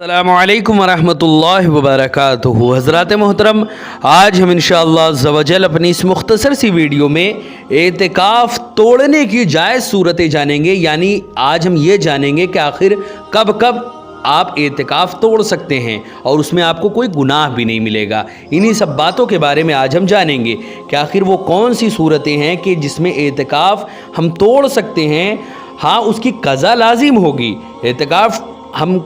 السلام علیکم ورحمۃ اللہ وبرکاتہ۔ حضرات محترم، آج ہم انشاءاللہ عز و جل اپنی اس مختصر سی ویڈیو میں اعتکاف توڑنے کی جائز صورتیں جانیں گے، یعنی آج ہم یہ جانیں گے کہ آخر کب کب آپ اعتکاف توڑ سکتے ہیں اور اس میں آپ کو کوئی گناہ بھی نہیں ملے گا۔ انہی سب باتوں کے بارے میں آج ہم جانیں گے کہ آخر وہ کون سی صورتیں ہیں کہ جس میں اعتکاف ہم توڑ سکتے ہیں۔ ہاں، اس کی قضا لازم ہوگی۔ اعتکاف ہم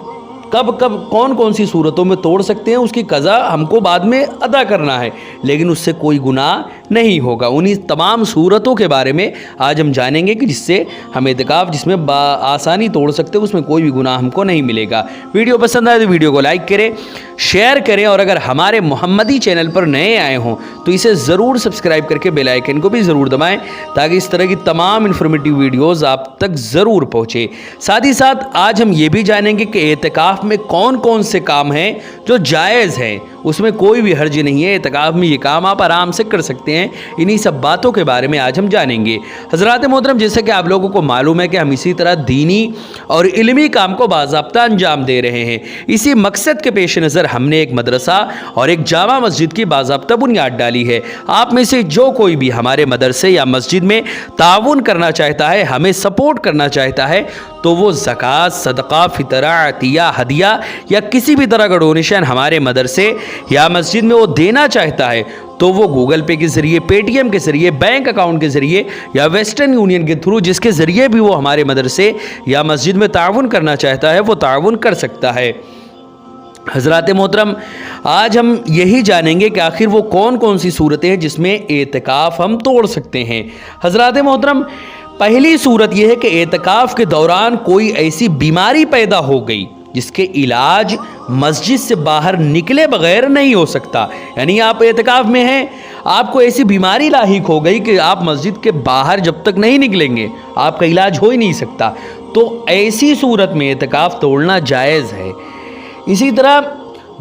کب کون سی صورتوں میں توڑ سکتے ہیں، اس کی قضا ہم کو بعد میں ادا کرنا ہے، لیکن اس سے کوئی گناہ نہیں ہوگا۔ انہی تمام صورتوں کے بارے میں آج ہم جانیں گے کہ جس سے ہم اعتکاف جس میں آسانی توڑ سکتے ہیں، اس میں کوئی بھی گناہ ہم کو نہیں ملے گا۔ ویڈیو پسند آئے تو ویڈیو کو لائک کریں، شیئر کریں، اور اگر ہمارے محمدی چینل پر نئے آئے ہوں تو اسے ضرور سبسکرائب کر کے بیل آئیکن کو بھی ضرور دبائیں تاکہ اس طرح کی تمام انفارمیٹیو ویڈیوز آپ تک ضرور پہنچے۔ ساتھ ہی ساتھ آج ہم یہ بھی جانیں گے کہ اعتکاف میں کون سے کام ہیں جو جائز ہیں، اس میں کوئی بھی حرج نہیں ہے۔ اعتکاف میں یہ کام آپ آرام سے کر سکتے ہیں۔ انہی سب باتوں کے بارے میں آج ہم جانیں گے۔ حضرات محترم، جیسے کہ آپ لوگوں کو معلوم ہے کہ ہم اسی طرح دینی اور علمی کام کو باضابطہ انجام دے رہے ہیں۔ اسی مقصد کے پیش نظر ہم نے ایک مدرسہ اور ایک جامع مسجد کی باضابطہ بنیاد ڈالی ہے۔ آپ میں سے جو کوئی بھی ہمارے مدرسے یا مسجد میں تعاون کرنا چاہتا ہے، ہمیں سپورٹ کرنا چاہتا ہے، تو وہ زکوٰۃ، صدقہ، فطرہ، عطیہ، ہدیہ یا کسی بھی طرح کا ڈونیشن ہمارے مدرسے یا مسجد میں وہ دینا چاہتا ہے، تو وہ گوگل پے کے ذریعے، پے ٹی ایم کے ذریعے، بینک اکاؤنٹ کے ذریعے یا ویسٹرن یونین کے تھرو، جس کے ذریعے بھی وہ ہمارے مدرسے یا مسجد میں تعاون کرنا چاہتا ہے، وہ تعاون کر سکتا ہے۔ حضرات محترم، آج ہم یہی جانیں گے کہ آخر وہ کون سی صورتیں ہیں جس میں اعتکاف ہم توڑ سکتے ہیں۔ حضرات محترم، پہلی صورت یہ ہے کہ اعتکاف کے دوران کوئی ایسی بیماری پیدا ہو گئی جس کے علاج مسجد سے باہر نکلے بغیر نہیں ہو سکتا۔ یعنی آپ اعتکاف میں ہیں، آپ کو ایسی بیماری لاحق ہو گئی کہ آپ مسجد کے باہر جب تک نہیں نکلیں گے آپ کا علاج ہو ہی نہیں سکتا، تو ایسی صورت میں اعتکاف توڑنا جائز ہے۔ اسی طرح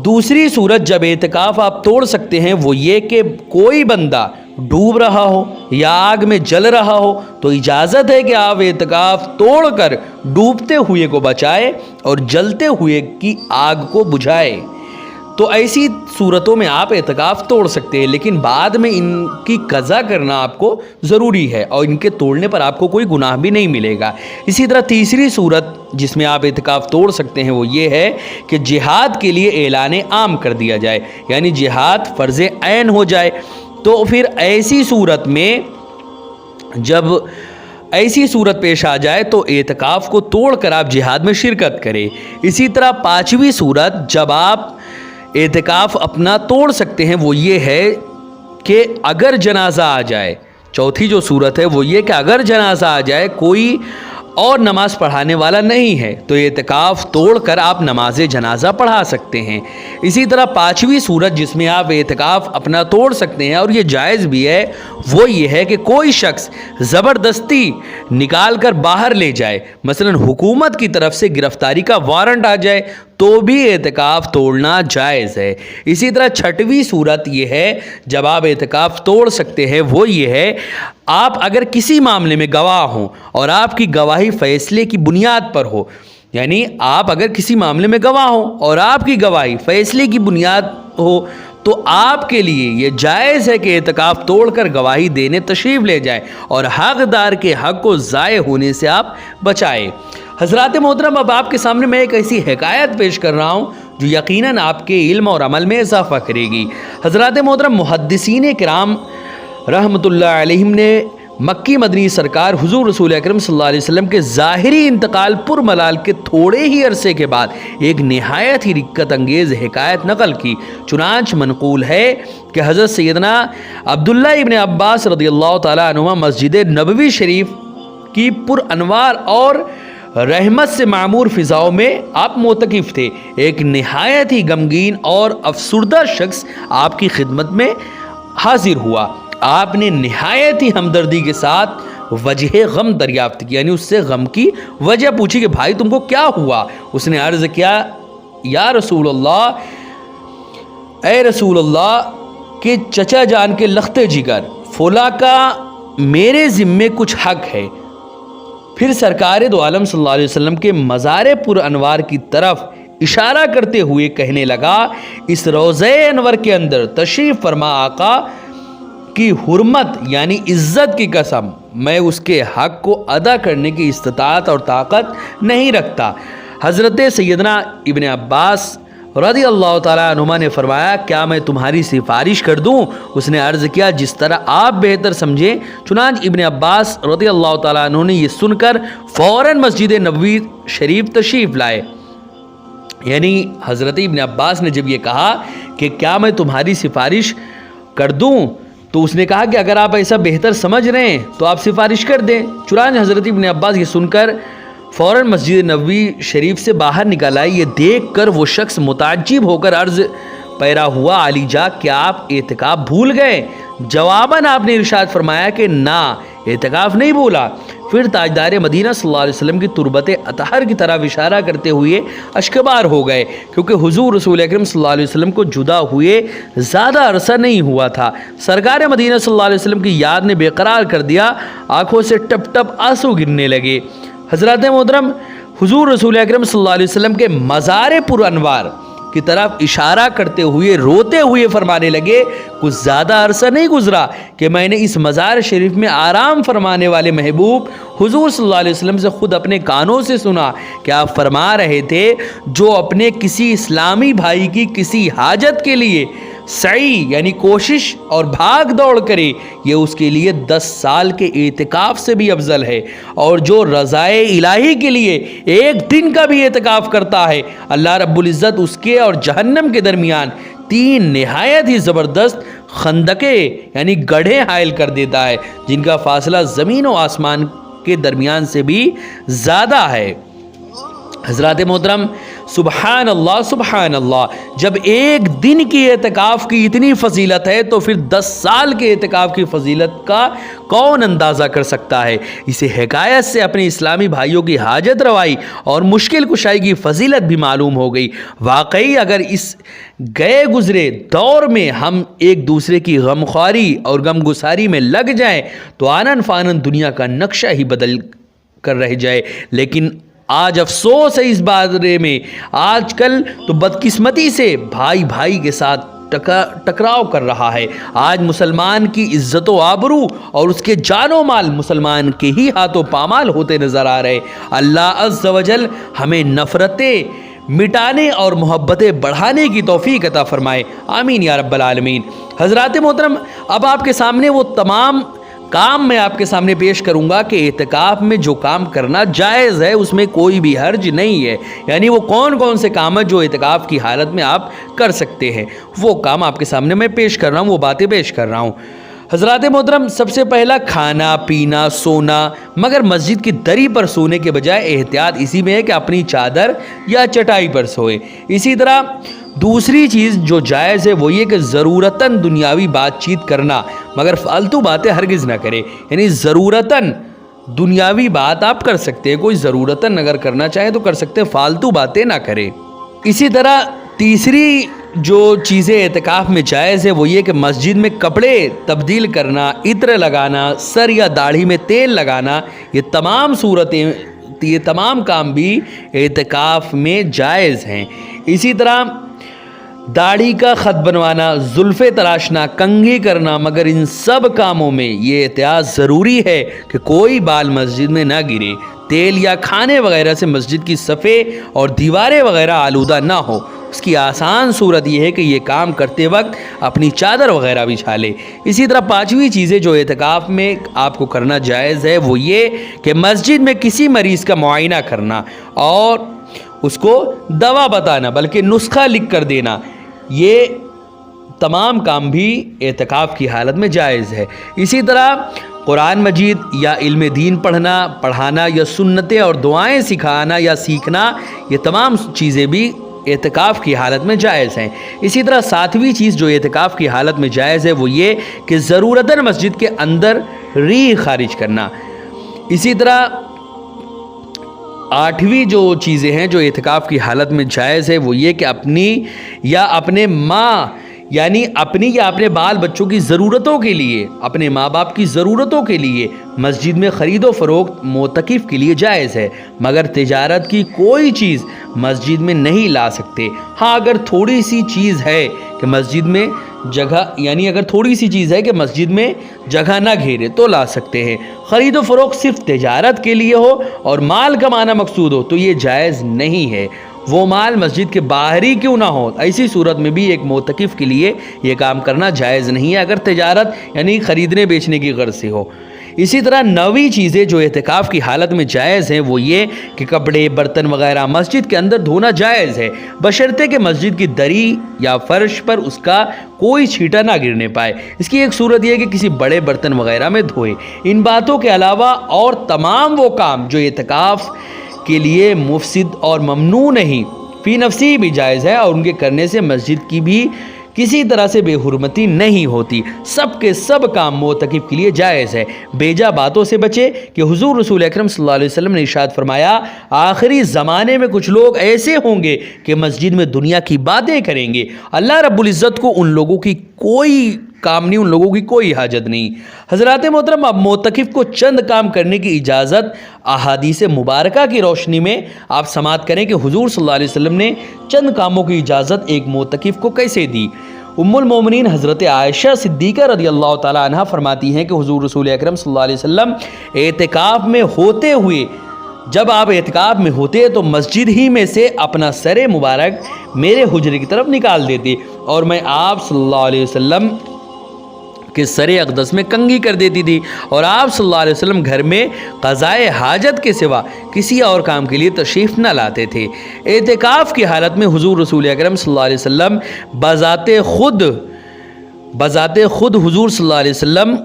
دوسری صورت جب اعتکاف آپ توڑ سکتے ہیں وہ یہ کہ کوئی بندہ ڈوب رہا ہو یا آگ میں جل رہا ہو، تو اجازت ہے کہ آپ اعتکاف توڑ کر ڈوبتے ہوئے کو بچائے اور جلتے ہوئے کی آگ کو بجھائے۔ تو ایسی صورتوں میں آپ اعتکاف توڑ سکتے ہیں، لیکن بعد میں ان کی قضا کرنا آپ کو ضروری ہے اور ان کے توڑنے پر آپ کو کوئی گناہ بھی نہیں ملے گا۔ اسی طرح تیسری صورت جس میں آپ اعتکاف توڑ سکتے ہیں وہ یہ ہے کہ جہاد کے لیے اعلان عام کر دیا جائے، یعنی جہاد فرض عین ہو جائے۔ تو پھر ایسی صورت میں جب ایسی صورت پیش آ جائے تو اعتکاف کو توڑ کر آپ جہاد میں شرکت کریں۔ اسی طرح پانچویں صورت جب آپ اعتکاف اپنا توڑ سکتے ہیں وہ یہ ہے کہ اگر جنازہ آ جائے۔ چوتھی جو صورت ہے وہ یہ کہ اگر جنازہ آ جائے، کوئی اور نماز پڑھانے والا نہیں ہے، تو اعتکاف توڑ کر آپ نماز جنازہ پڑھا سکتے ہیں۔ اسی طرح پانچویں صورت جس میں آپ اعتکاف اپنا توڑ سکتے ہیں اور یہ جائز بھی ہے وہ یہ ہے کہ کوئی شخص زبردستی نکال کر باہر لے جائے، مثلا حکومت کی طرف سے گرفتاری کا وارنٹ آ جائے تو بھی اعتکاف توڑنا جائز ہے۔ اسی طرح چھٹویں صورت یہ ہے جب آپ اعتکاف توڑ سکتے ہیں وہ یہ ہے آپ اگر کسی معاملے میں گواہ ہوں اور آپ کی گواہی فیصلے کی بنیاد پر ہو، یعنی آپ اگر کسی معاملے میں گواہ ہوں اور آپ کی گواہی فیصلے کی بنیاد ہو تو آپ کے لیے یہ جائز ہے کہ اعتکاف توڑ کر گواہی دینے تشریف لے جائیں اور حقدار کے حق کو ضائع ہونے سے آپ بچائیں۔ حضرات محترم، اب آپ کے سامنے میں ایک ایسی حکایت پیش کر رہا ہوں جو یقیناً آپ کے علم اور عمل میں اضافہ کرے گی۔ حضرات محترم، محدثین کرام رحمۃ اللہ علیہم نے مکی مدنی سرکار حضور رسول اکرم صلی اللہ علیہ وسلم کے ظاہری انتقال پر ملال کے تھوڑے ہی عرصے کے بعد ایک نہایت ہی رقت انگیز حکایت نقل کی۔ چنانچہ منقول ہے کہ حضرت سیدنا عبداللہ ابن عباس رضی اللہ تعالیٰ عنہما مسجد نبوی شریف کی پر انوار اور رحمت سے معمور فضاؤں میں آپ معتکف تھے۔ ایک نہایت ہی غمگین اور افسردہ شخص آپ کی خدمت میں حاضر ہوا۔ آپ نے نہایت ہی ہمدردی کے ساتھ وجہ غم دریافت کی، یعنی اس سے غم کی وجہ پوچھی کہ بھائی تم کو کیا ہوا؟ اس نے عرض کیا، یا رسول اللہ، اے رسول اللہ کہ چچا جان کے لخت جگر فلاں کا میرے ذمے کچھ حق ہے۔ پھر سرکار دو عالم صلی اللہ علیہ وسلم کے مزار پر انوار کی طرف اشارہ کرتے ہوئے کہنے لگا اس روضہ انور کے اندر تشریف فرما آقا کی حرمت یعنی عزت کی قسم میں اس کے حق کو ادا کرنے کی استطاعت اور طاقت نہیں رکھتا۔ حضرت سیدنا ابن عباس رضی اللہ تعالیٰ عنہما نے فرمایا کیا میں تمہاری سفارش کر دوں؟ اس نے عرض کیا جس طرح آپ بہتر سمجھیں۔ چنانچہ ابن عباس رضی اللہ تعالیٰ عنہ نے یہ سن کر فوراً مسجد نبوی شریف تشریف لائے۔ یعنی حضرت ابن عباس نے جب یہ کہا کہ کیا میں تمہاری سفارش کر دوں تو اس نے کہا کہ اگر آپ ایسا بہتر سمجھ رہے ہیں تو آپ سفارش کر دیں۔ چنانچہ حضرت ابن عباس یہ سن کر فوراً مسجد نبوی شریف سے باہر نکل آئے۔ یہ دیکھ کر وہ شخص متعجب ہو کر عرض پیرا ہوا علی جا کیا آپ اعتکاف بھول گئے؟ جواباً آپ نے ارشاد فرمایا کہ نہ اعتکاف نہیں بھولا۔ پھر تاجدار مدینہ صلی اللہ علیہ وسلم کی تربت اطہر کی طرف اشارہ کرتے ہوئے اشکبار ہو گئے، کیونکہ حضور رسول اکرم صلی اللہ علیہ وسلم کو جدا ہوئے زیادہ عرصہ نہیں ہوا تھا۔ سرکار مدینہ صلی اللہ علیہ وسلم کی یاد نے بے قرار کر دیا، آنکھوں سے ٹپ ٹپ آنسو گرنے لگے۔ حضرات محترم، حضور رسول اکرم صلی اللہ علیہ وسلم کے مزار پر انوار کی طرف اشارہ کرتے ہوئے روتے ہوئے فرمانے لگے کچھ زیادہ عرصہ نہیں گزرا کہ میں نے اس مزار شریف میں آرام فرمانے والے محبوب حضور صلی اللہ علیہ وسلم سے خود اپنے کانوں سے سنا کہ آپ فرما رہے تھے جو اپنے کسی اسلامی بھائی کی کسی حاجت کے لیے سعی یعنی کوشش اور بھاگ دوڑ کرے یہ اس کے لیے 10 سال کے اعتکاف سے بھی افضل ہے، اور جو رضائے الہی کے لیے ایک دن کا بھی اعتکاف کرتا ہے اللہ رب العزت اس کے اور جہنم کے درمیان 3 نہایت ہی زبردست خندقیں یعنی گڑھے حائل کر دیتا ہے جن کا فاصلہ زمین و آسمان کے درمیان سے بھی زیادہ ہے۔ حضرات محترم، سبحان اللہ، جب ایک دن کی اعتکاف کی اتنی فضیلت ہے تو پھر 10 سال کے اعتکاف کی فضیلت کا کون اندازہ کر سکتا ہے؟ اسے حکایت سے اپنے اسلامی بھائیوں کی حاجت روائی اور مشکل کشائی کی فضیلت بھی معلوم ہو گئی۔ واقعی اگر اس گئے گزرے دور میں ہم ایک دوسرے کی غمخواری اور غم گساری میں لگ جائیں تو آنن فانن دنیا کا نقشہ ہی بدل کر رہ جائے، لیکن آج افسوس ہے اس بارے میں، آج کل تو بدقسمتی سے بھائی بھائی کے ساتھ ٹکراؤ کر رہا ہے۔ آج مسلمان کی عزت و آبرو اور اس کے جان و مال مسلمان کے ہی ہاتھوں پامال ہوتے نظر آ رہے۔ اللہ عز و جل ہمیں نفرتیں مٹانے اور محبتیں بڑھانے کی توفیق عطا فرمائے، آمین یا رب العالمین۔ حضرات محترم، اب آپ کے سامنے وہ تمام کام میں آپ کے سامنے پیش کروں گا کہ اعتکاف میں جو کام کرنا جائز ہے اس میں کوئی بھی حرج نہیں ہے، یعنی وہ کون کون سے کام ہیں جو اعتکاف کی حالت میں آپ کر سکتے ہیں، وہ کام آپ کے سامنے میں پیش کر رہا ہوں، وہ باتیں پیش کر رہا ہوں۔ حضرات محترم، سب سے پہلا کھانا پینا سونا، مگر مسجد کی دری پر سونے کے بجائے احتیاط اسی میں ہے کہ اپنی چادر یا چٹائی پر سوئے۔ اسی طرح دوسری چیز جو جائز ہے وہ یہ کہ ضرورتاً دنیاوی بات چیت کرنا، مگر فالتو باتیں ہرگز نہ کرے، یعنی ضرورتاً دنیاوی بات آپ کر سکتے ہیں، کوئی ضرورتاً اگر کرنا چاہیں تو کر سکتے ہیں، فالتو باتیں نہ کریں۔ اسی طرح تیسری جو چیزیں اعتکاف میں جائز ہے وہ یہ کہ مسجد میں کپڑے تبدیل کرنا، عطر لگانا، سر یا داڑھی میں تیل لگانا، یہ تمام کام بھی اعتکاف میں جائز ہیں۔ اسی طرح داڑھی کا خط بنوانا، زلفیں تراشنا، کنگھی کرنا، مگر ان سب کاموں میں یہ احتیاط ضروری ہے کہ کوئی بال مسجد میں نہ گرے، تیل یا کھانے وغیرہ سے مسجد کی صفیں اور دیواریں وغیرہ آلودہ نہ ہو۔ اس کی آسان صورت یہ ہے کہ یہ کام کرتے وقت اپنی چادر وغیرہ بچھا لے۔ اسی طرح پانچویں چیزیں جو اعتکاف میں آپ کو کرنا جائز ہے وہ یہ کہ مسجد میں کسی مریض کا معائنہ کرنا اور اس کو دوا بتانا بلکہ نسخہ لکھ کر دینا، یہ تمام کام بھی اعتکاف کی حالت میں جائز ہے۔ اسی طرح قرآن مجید یا علم دین پڑھانا یا سنتیں اور دعائیں سکھانا یا سیکھنا، یہ تمام چیزیں بھی اعتکاف کی حالت میں جائز ہیں۔ اسی طرح ساتویں چیز جو اعتکاف کی حالت میں جائز ہے وہ یہ کہ ضرورتاً مسجد کے اندر ریح خارج کرنا۔ اسی طرح آٹھویں جو چیزیں ہیں جو اعتکاف کی حالت میں جائز ہے وہ یہ کہ اپنی یا اپنے ماں یعنی اپنی یا اپنے بال بچوں کی ضرورتوں کے لیے، اپنے ماں باپ کی ضرورتوں کے لیے مسجد میں خرید و فروخت معتکف کے لیے جائز ہے، مگر تجارت کی کوئی چیز مسجد میں نہیں لا سکتے۔ ہاں اگر تھوڑی سی چیز ہے کہ مسجد میں جگہ، یعنی اگر تھوڑی سی چیز ہے کہ مسجد میں جگہ نہ گھیرے تو لا سکتے ہیں۔ خرید و فروخت صرف تجارت کے لیے ہو اور مال کمانا مقصود ہو تو یہ جائز نہیں ہے، وہ مال مسجد کے باہر ہی کیوں نہ ہو، ایسی صورت میں بھی ایک معتکف کے لیے یہ کام کرنا جائز نہیں ہے اگر تجارت یعنی خریدنے بیچنے کی غرض سے ہو۔ اسی طرح نویں چیزیں جو اعتکاف کی حالت میں جائز ہیں وہ یہ کہ کپڑے، برتن وغیرہ مسجد کے اندر دھونا جائز ہے، بشرطے کہ مسجد کی دری یا فرش پر اس کا کوئی چھینٹا نہ گرنے پائے۔ اس کی ایک صورت یہ ہے کہ کسی بڑے برتن وغیرہ میں دھوئے۔ ان باتوں کے علاوہ اور تمام وہ کام جو اعتکاف کے لیے مفسد اور ممنوع نہیں، فی نفسی بھی جائز ہے، اور ان کے کرنے سے مسجد کی بھی کسی طرح سے بے حرمتی نہیں ہوتی۔ سب کے سب کام معتکف کے لیے جائز ہے، بیجا باتوں سے بچے کہ حضور رسول اکرم صلی اللہ علیہ وسلم نے ارشاد فرمایا، آخری زمانے میں کچھ لوگ ایسے ہوں گے کہ مسجد میں دنیا کی باتیں کریں گے، اللہ رب العزت کو ان لوگوں کی کوئی کام نہیں، ان لوگوں کی کوئی حاجت نہیں۔ حضرات محترم، اب معتکف کو چند کام کرنے کی اجازت احادیث مبارکہ کی روشنی میں آپ سماعت کریں کہ حضور صلی اللہ علیہ وسلم نے چند کاموں کی اجازت ایک معتکف کو کیسے دی۔ ام المومنین حضرت عائشہ صدیقہ رضی اللہ تعالی عنہ فرماتی ہیں کہ حضور رسول اکرم صلی اللہ علیہ وسلم اعتکاف میں ہوتے ہوئے، جب آپ اعتکاف میں ہوتے تو مسجد ہی میں سے اپنا سر مبارک میرے حجرے کی طرف نکال دیتے اور میں آپ صلی اللہ علیہ وسلم کہ سر اقدس میں کنگھی کر دیتی تھی، اور آپ صلی اللہ علیہ وسلم گھر میں قضائے حاجت کے سوا کسی اور کام کے لیے تشریف نہ لاتے تھے۔ اعتکاف کی حالت میں حضور رسول اکرم صلی اللہ علیہ وسلم بذات خود حضور صلی اللہ علیہ وسلم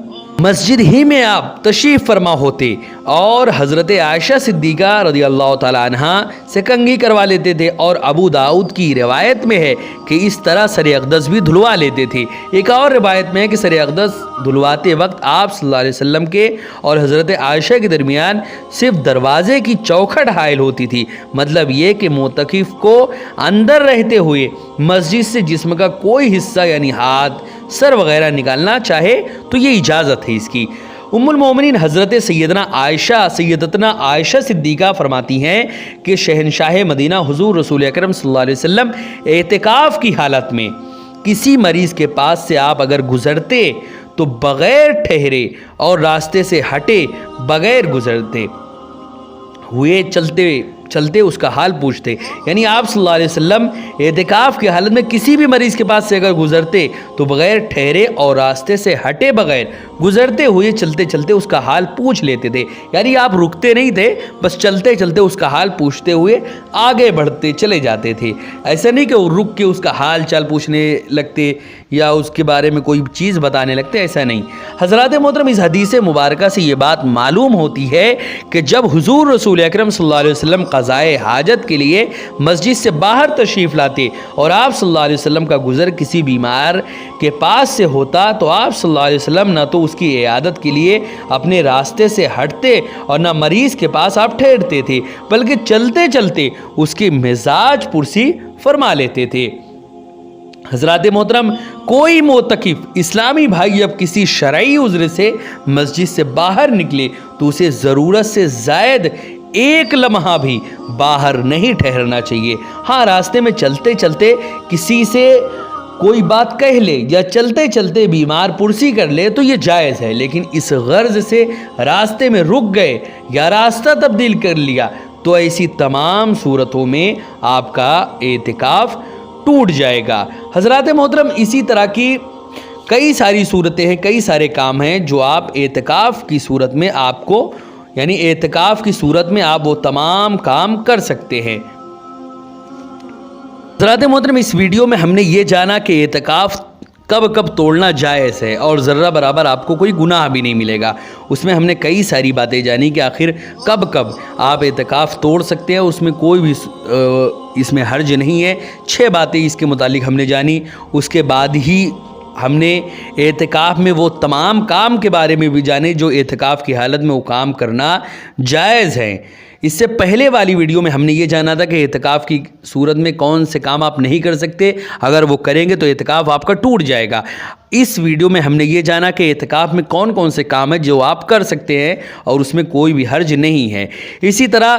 مسجد ہی میں آپ تشریف فرما ہوتے اور حضرت عائشہ صدیقہ رضی اللہ تعالی عنہ سے کنگھی کروا لیتے تھے، اور ابو داؤد کی روایت میں ہے کہ اس طرح سر اقدس بھی دھلوا لیتے تھے۔ ایک اور روایت میں ہے کہ سر اقدس دھلواتے وقت آپ صلی اللہ علیہ وسلم کے اور حضرت عائشہ کے درمیان صرف دروازے کی چوکھٹ حائل ہوتی تھی، مطلب یہ کہ معتکف کو اندر رہتے ہوئے مسجد سے جسم کا کوئی حصہ یعنی ہاتھ، سر وغیرہ نکالنا چاہے تو یہ اجازت ہے اس کی۔ ام المومنین حضرت سیدتنا عائشہ صدیقہ فرماتی ہیں کہ شہنشاہ مدینہ حضور رسول اکرم صلی اللہ علیہ وسلم اعتکاف کی حالت میں کسی مریض کے پاس سے آپ اگر گزرتے تو بغیر ٹھہرے اور راستے سے ہٹے بغیر گزرتے ہوئے چلتے اس کا حال پوچھتے، یعنی آپ صلی اللہ علیہ وسلم اعتکاف کی حالت میں کسی بھی مریض کے پاس سے اگر گزرتے تو بغیر ٹھہرے اور راستے سے ہٹے بغیر گزرتے ہوئے چلتے اس کا حال پوچھ لیتے تھے، یعنی آپ رکتے نہیں تھے، بس چلتے اس کا حال پوچھتے ہوئے آگے بڑھتے چلے جاتے تھے۔ ایسا نہیں کہ وہ رک کے اس کا حال چال پوچھنے لگتے یا اس کے بارے میں کوئی چیز بتانے لگتے، ایسا نہیں۔ حضرات محترم، اس حدیث مبارکہ سے یہ بات معلوم ہوتی ہے کہ جب حضور رسول اکرم صلی اللہ علیہ وسلم قضائے حاجت کے لیے مسجد سے باہر تشریف لاتے اور آپ صلی اللہ علیہ وسلم کا گزر کسی بیمار کے پاس سے ہوتا تو آپ صلی اللہ علیہ وسلم نہ تو اس کی عیادت کے لیے اپنے راستے سے ہٹتے اور نہ مریض کے پاس آپ ٹھہرتے تھے، بلکہ چلتے اس کی مزاج پرسی فرما لیتے تھے۔ حضرات محترم، کوئی معتکف اسلامی بھائی اب کسی شرعی عذر سے مسجد سے باہر نکلے تو اسے ضرورت سے زائد ایک لمحہ بھی باہر نہیں ٹھہرنا چاہیے۔ ہاں، راستے میں چلتے کسی سے کوئی بات کہہ لے یا چلتے بیمار پرسی کر لے تو یہ جائز ہے، لیکن اس غرض سے راستے میں رک گئے یا راستہ تبدیل کر لیا تو ایسی تمام صورتوں میں آپ کا اعتکاف ٹوٹ جائے گا۔ حضرات محترم، اسی طرح کی کئی ساری صورتیں ہیں، کئی سارے کام ہیں جو آپ اعتکاف کی صورت میں آپ کو یعنی اعتکاف کی صورت میں آپ وہ تمام کام کر سکتے ہیں۔ حضرات محترم، اس ویڈیو میں ہم نے یہ جانا کہ اعتکاف کب توڑنا جائز ہے اور ذرہ برابر آپ کو کوئی گناہ بھی نہیں ملے گا۔ اس میں ہم نے کئی ساری باتیں جانی کہ آخر کب آپ اعتکاف توڑ سکتے ہیں، اس میں کوئی بھی اس میں حرج نہیں ہے۔ 6 باتیں اس کے متعلق ہم نے جانی، اس کے بعد ہی ہم نے اعتکاف میں وہ تمام کام کے بارے میں بھی جانے جو اعتکاف کی حالت میں وہ کام کرنا جائز ہیں۔ اس سے پہلے والی ویڈیو میں ہم نے یہ جانا تھا کہ اعتکاف کی صورت میں کون سے کام آپ نہیں کر سکتے، اگر وہ کریں گے تو اعتکاف آپ کا ٹوٹ جائے گا۔ اس ویڈیو میں ہم نے یہ جانا کہ اعتکاف میں کون کون سے کام ہیں جو آپ کر سکتے ہیں اور اس میں کوئی بھی حرج نہیں ہے۔ اسی طرح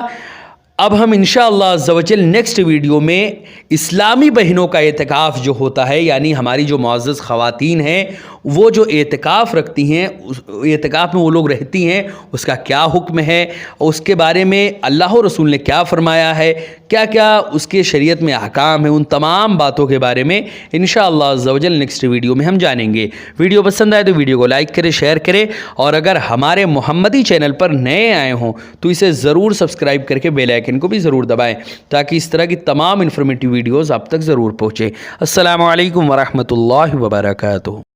اب ہم انشاءاللہ عز و جل نیکسٹ ویڈیو میں اسلامی بہنوں کا اعتکاف جو ہوتا ہے، یعنی ہماری جو معزز خواتین ہیں وہ جو اعتکاف رکھتی ہیں، اعتکاف میں وہ لوگ رہتی ہیں، اس کا کیا حکم ہے، اس کے بارے میں اللہ و رسول نے کیا فرمایا ہے، کیا کیا اس کے شریعت میں احکام ہیں، ان تمام باتوں کے بارے میں انشاءاللہ عز و جل نیکسٹ ویڈیو میں ہم جانیں گے۔ ویڈیو پسند آئے تو ویڈیو کو لائک کریں، شیئر کریں، اور اگر ہمارے محمدی چینل پر نئے آئے ہوں تو اسے ضرور سبسکرائب کر کے بیل آئیکن کو بھی ضرور دبائیں تاکہ اس طرح کی تمام انفارمیٹیو ویڈیوز آپ تک ضرور پہنچے۔ السلام علیکم ورحمۃ اللہ وبرکاتہ۔